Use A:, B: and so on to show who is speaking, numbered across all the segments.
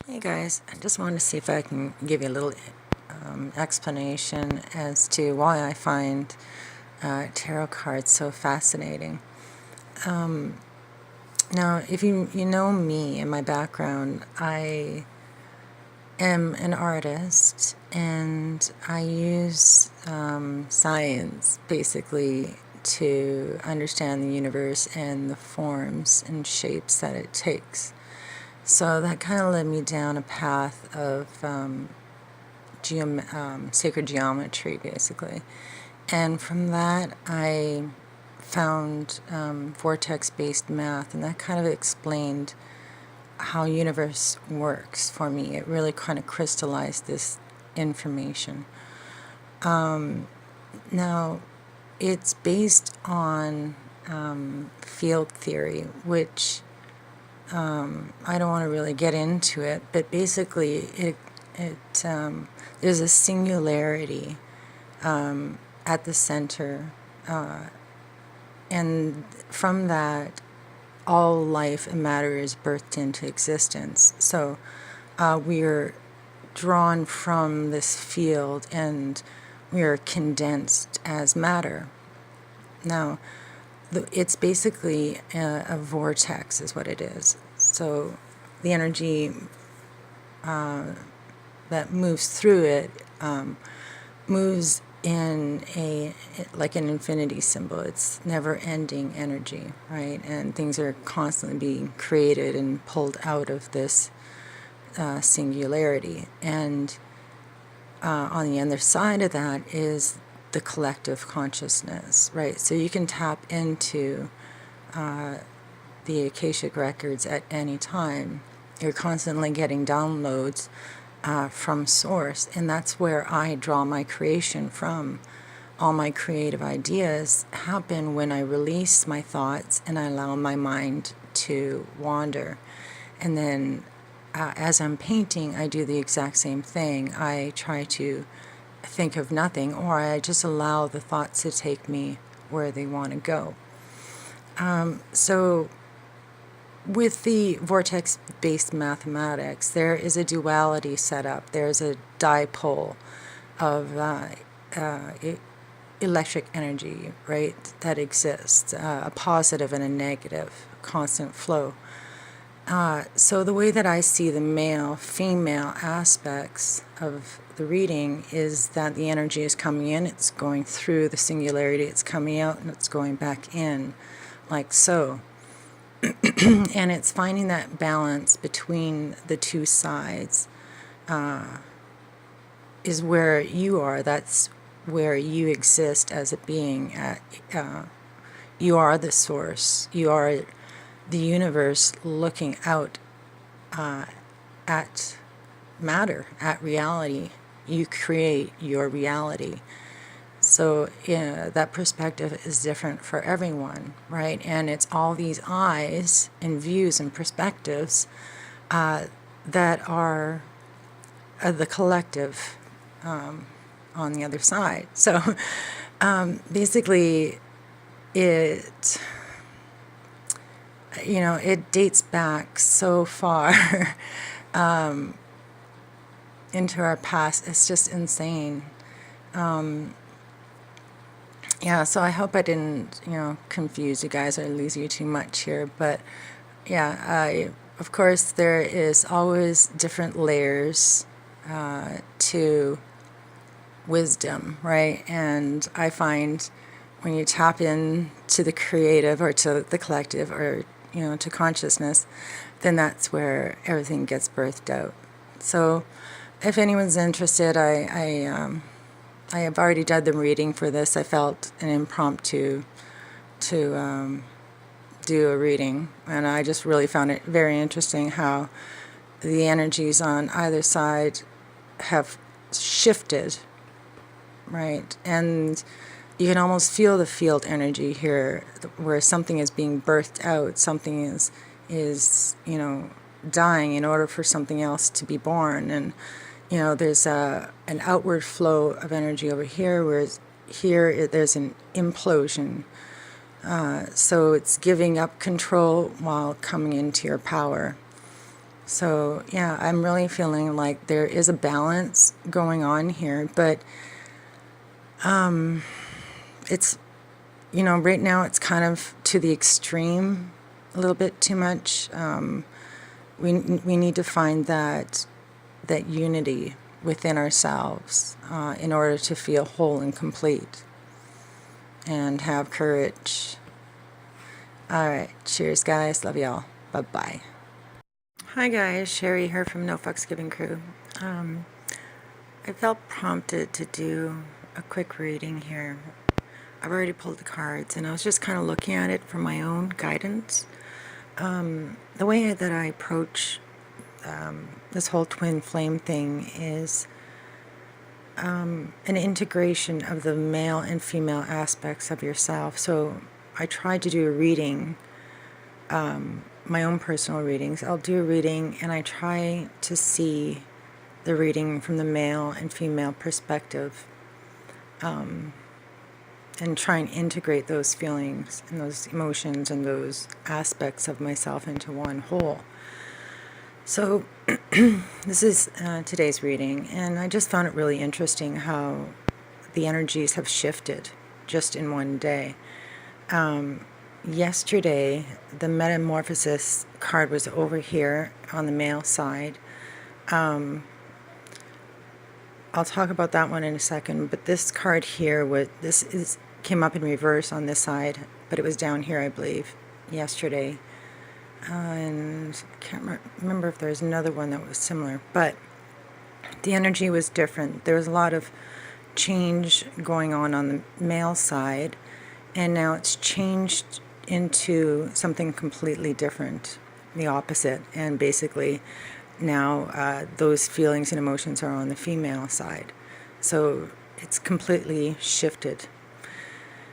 A: Hey guys, I just wanted to see if I can give you a little explanation as to why I find tarot cards so fascinating. Now, if you know me and my background, I am an artist and I use science basically to understand the universe and the forms and shapes that it takes. So that kind of led me down a path of sacred geometry, basically. And from that, I found vortex-based math, and that kind of explained how universe works for me. It really kind of crystallized this information. Now, it's based on field theory, which I don't want to really get into it, but basically there's a singularity at the center, and from that, all life and matter is birthed into existence. So we are drawn from this field, and we are condensed as matter. Now, it's basically a vortex is what it is. So the energy that moves through it moves in like an infinity symbol. It's never-ending energy, right? And things are constantly being created and pulled out of this singularity. And on the other side of that is the collective consciousness, right? So you can tap into the Akashic records at any time. You're constantly getting downloads from source, and that's where I draw my creation from. All my creative ideas happen when I release my thoughts and I allow my mind to wander. And then as I'm painting, I do the exact same thing. I try to think of nothing, or I just allow the thoughts to take me where they want to go. So with the vortex-based mathematics, there is a duality set up. There's a dipole of electric energy, right, that exists, a positive and a negative, constant flow. So the way that I see the male-female aspects of the reading is that the energy is coming in, it's going through the singularity, it's coming out, and it's going back in, like so. And it's finding that balance between the two sides is where you are. That's where you exist as a being. You are the source. You are the universe looking out at matter, at reality. You create your reality. So that perspective is different for everyone, right? And it's all these eyes and views and perspectives that are the collective on the other side. So basically it dates back so far into our past. It's just insane. Yeah, so I hope I didn't, confuse you guys or lose you too much here. But yeah, of course, there is always different layers to wisdom, right? And I find when you tap in to the creative or to the collective or, to consciousness, then that's where everything gets birthed out. So if anyone's interested, I have already done the reading for this. I felt an impromptu to do a reading, and I just really found it very interesting how the energies on either side have shifted, right? And you can almost feel the field energy here, where something is being birthed out, something is dying in order for something else to be born. And there's an outward flow of energy over here, whereas here there's an implosion. So it's giving up control while coming into your power. So yeah, I'm really feeling like there is a balance going on here, but it's, right now it's kind of to the extreme, a little bit too much. We need to find that unity within ourselves in order to feel whole and complete and have courage. All right, cheers, guys. Love y'all. Bye-bye. Hi, guys. Sherry here from No Fucks Given Crew. I felt prompted to do a quick reading here. I've already pulled the cards, and I was just kind of looking at it for my own guidance. The way that I approach this whole twin flame thing is an integration of the male and female aspects of yourself. So I tried to do a reading, my own personal readings. I'll do a reading and I try to see the reading from the male and female perspective, and try and integrate those feelings and those emotions and those aspects of myself into one whole. So this is today's reading, and I just found it really interesting how the energies have shifted just in one day. Yesterday, the Metamorphosis card was over here on the male side. I'll talk about that one in a second, but this card here came up in reverse on this side, but it was down here, I believe, yesterday. And I can't remember if there's another one that was similar, but the energy was different. There was a lot of change going on the male side, and now it's changed into something completely different, the opposite, and basically now those feelings and emotions are on the female side. So it's completely shifted.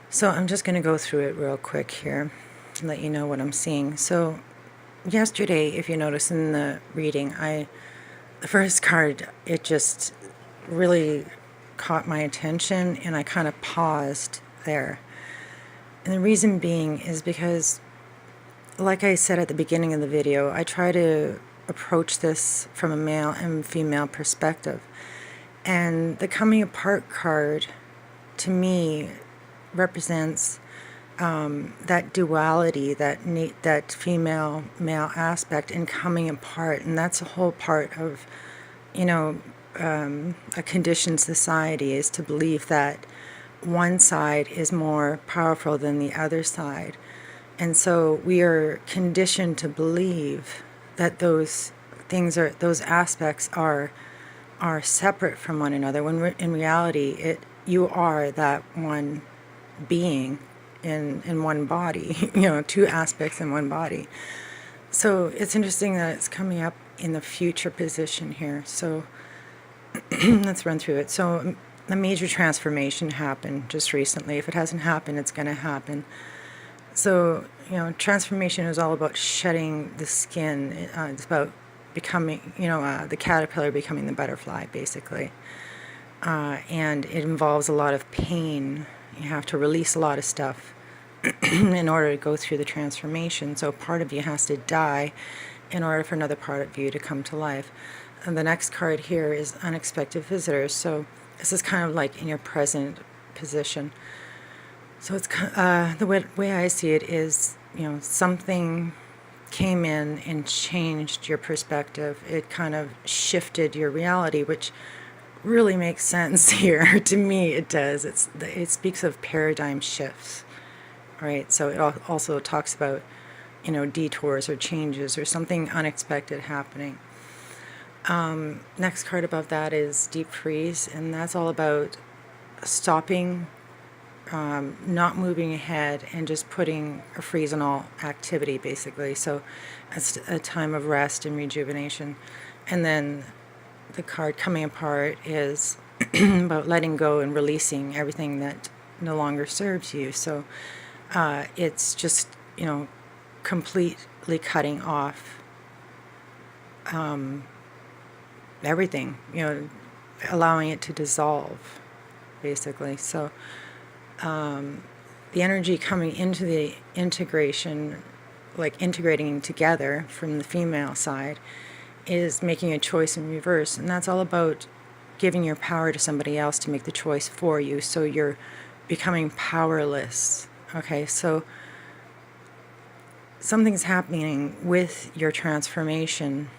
A: So I'm just going to go through it real quick here and let you know what I'm seeing. So yesterday, if you notice in the reading, the first card, it just really caught my attention, and I kind of paused there. And the reason being is because, like I said at the beginning of the video, I try to approach this from a male and female perspective. And the coming apart card, to me, represents that duality, that female-male aspect in coming apart. And that's a whole part of, a conditioned society, is to believe that one side is more powerful than the other side. And so we are conditioned to believe that those aspects are separate from one another, when in reality you are that one being in one body, two aspects in one body. So it's interesting that it's coming up in the future position here. So let's run through it. So a major transformation happened just recently. If it hasn't happened, it's going to happen. So, transformation is all about shedding the skin. It's about becoming, the caterpillar becoming the butterfly, basically. And it involves a lot of pain. You have to release a lot of stuff in order to go through the transformation. So part of you has to die in order for another part of you to come to life. And the next card here is unexpected visitors. So this is kind of like in your present position. So it's the way I see it is, something came in and changed your perspective. It kind of shifted your reality, which really makes sense here. To me, it does. It speaks of paradigm shifts, right? So it also talks about, detours or changes or something unexpected happening. Next card above that is Deep Freeze, and that's all about stopping, not moving ahead, and just putting a freeze on all activity, basically. So it's a time of rest and rejuvenation. And then the card Coming Apart is about letting go and releasing everything that no longer serves you. So it's just, completely cutting off everything, allowing it to dissolve, basically. So the energy coming into the integration, like integrating together from the female side, is making a choice in reverse, and that's all about giving your power to somebody else to make the choice for you, so you're becoming powerless. Okay, so something's happening with your transformation,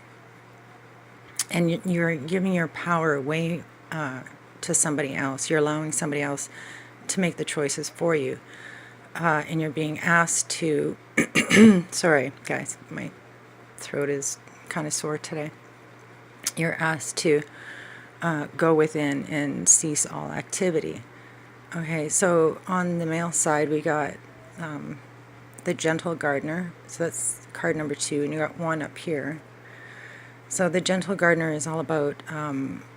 A: and you're giving your power away to somebody else. You're allowing somebody else to make the choices for you, and you're being asked to sorry guys, my throat is kind of sore today. You're asked to go within and cease all activity. Okay, so on the male side we got the gentle gardener, so that's card number 2, and you got 1 up here. So the gentle gardener is all about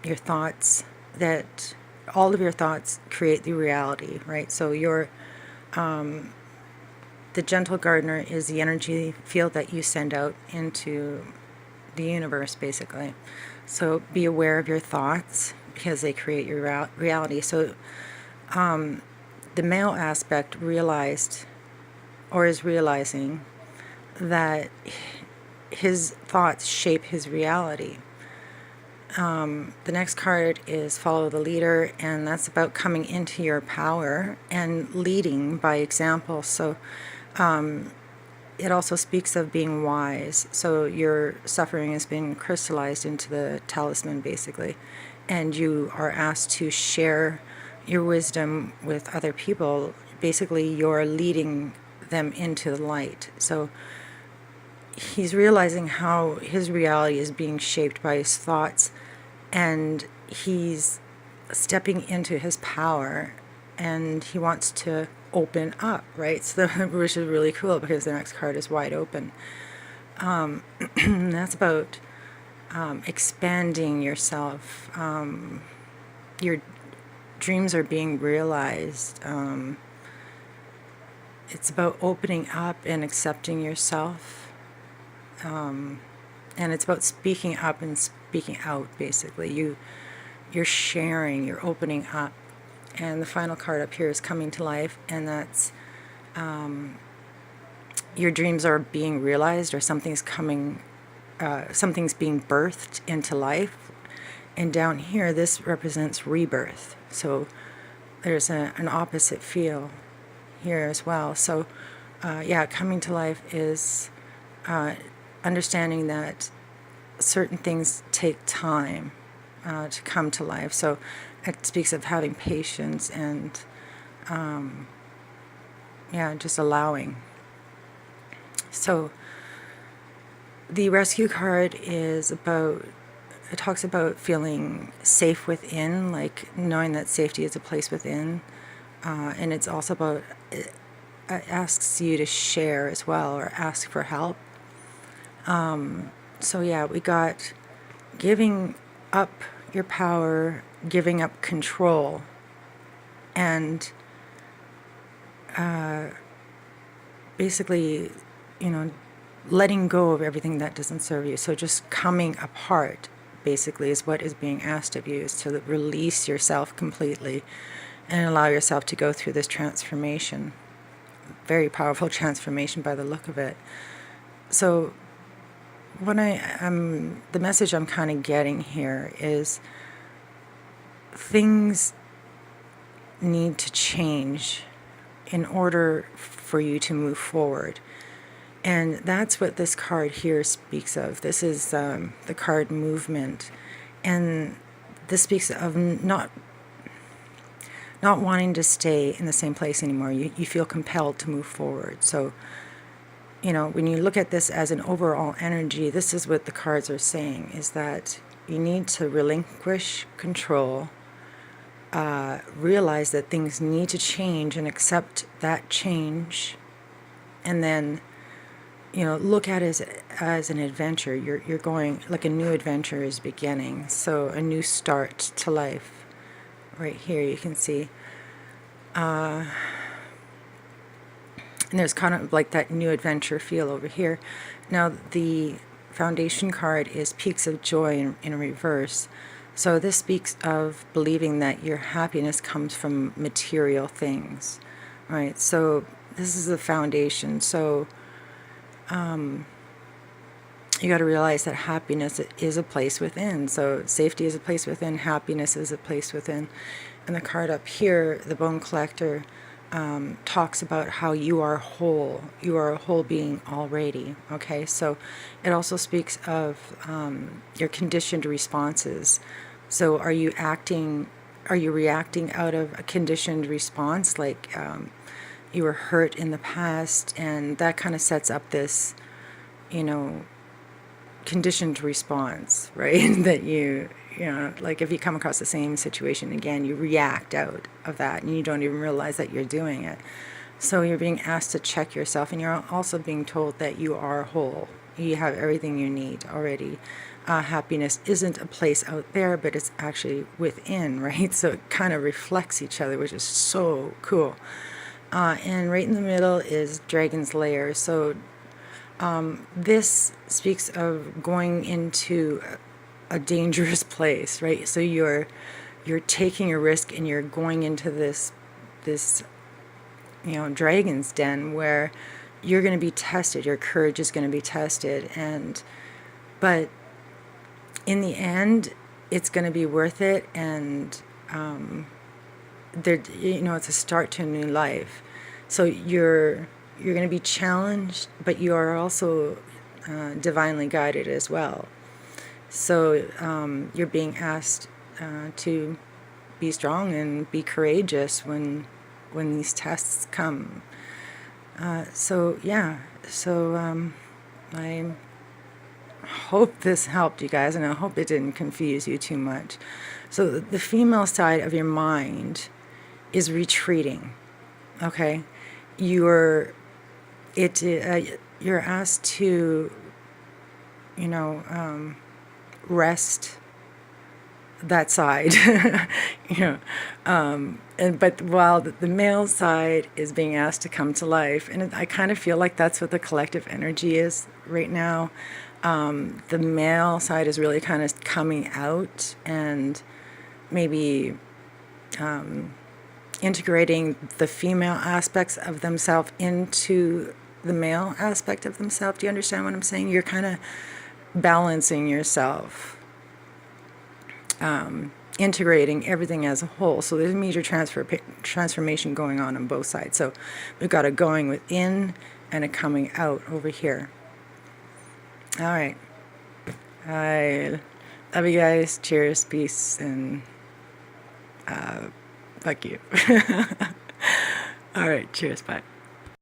A: your thoughts, that all of your thoughts create the reality, right? So the gentle gardener is the energy field that you send out into the universe, basically. So be aware of your thoughts, because they create your reality. So the male aspect realized, or is realizing, that his thoughts shape his reality. The next card is Follow the Leader, and that's about coming into your power and leading by example. So it also speaks of being wise. So your suffering has been crystallized into the talisman, basically, and you are asked to share your wisdom with other people. Basically, you're leading them into the light. So he's realizing how his reality is being shaped by his thoughts, and he's stepping into his power, and he wants to open up, right? So which is really cool, because the next card is Wide Open. That's about expanding yourself. Your dreams are being realized. It's about opening up and accepting yourself. And it's about speaking up and speaking out, basically. You're sharing, you're opening up. And the final card up here is Coming to Life, and that's your dreams are being realized, or something's being birthed into life. And down here, this represents rebirth. So there's an opposite feel here as well. So coming to life is understanding that certain things take time to come to life. So it speaks of having patience and just allowing. So the rescue card is about, it talks about feeling safe within, like knowing that safety is a place within. And it's also about, it asks you to share as well, or ask for help. We got giving up your power, giving up control, and basically, letting go of everything that doesn't serve you. So just coming apart, basically, is what is being asked of you, is to release yourself completely and allow yourself to go through this transformation. Very powerful transformation by the look of it. So the message I'm kind of getting here is things need to change in order for you to move forward. And that's what this card here speaks of. This is the card Movement. And this speaks of not wanting to stay in the same place anymore. You feel compelled to move forward. So, when you look at this as an overall energy, this is what the cards are saying, is that you need to relinquish control, realize that things need to change and accept that change, and then, look at it as an adventure. You're going, like a new adventure is beginning, so a new start to life. Right here you can see. And there's kind of like that new adventure feel over here. Now the foundation card is Peaks of Joy in reverse. So this speaks of believing that your happiness comes from material things, right? So this is the foundation. So you got to realize that happiness is a place within. So safety is a place within, happiness is a place within. And the card up here, the Bone Collector, talks about how you are whole. You are a whole being already. Okay, so it also speaks of your conditioned responses. So are you reacting out of a conditioned response, like you were hurt in the past, and that kind of sets up this, conditioned response, right? That like if you come across the same situation again, you react out of that and you don't even realize that you're doing it. So you're being asked to check yourself, and you're also being told that you are whole. You have everything you need already. Happiness isn't a place out there, but it's actually within, right? So it kind of reflects each other, which is so cool. And right in the middle is Dragon's Lair. So this speaks of going into a dangerous place, right? So you're taking a risk and you're going into this dragon's den where you're going to be tested. Your courage is going to be tested, but in the end, it's going to be worth it. And it's a start to a new life. So you're going to be challenged, but you are also divinely guided as well. So you're being asked to be strong and be courageous when these tests come. So I hope this helped you guys, and I hope it didn't confuse you too much. So the female side of your mind is retreating. Okay, you're asked to rest that side. But while the male side is being asked to come to life, and I kind of feel like that's what the collective energy is right now. The male side is really kind of coming out and maybe integrating the female aspects of themselves into the male aspect of themselves. Do you understand what I'm saying? You're kind of balancing yourself, integrating everything as a whole. So there's a major transformation going on both sides. So we've got a going within and a coming out over here. All right. I love you guys. Cheers, peace, and fuck you. All right. Cheers. Bye.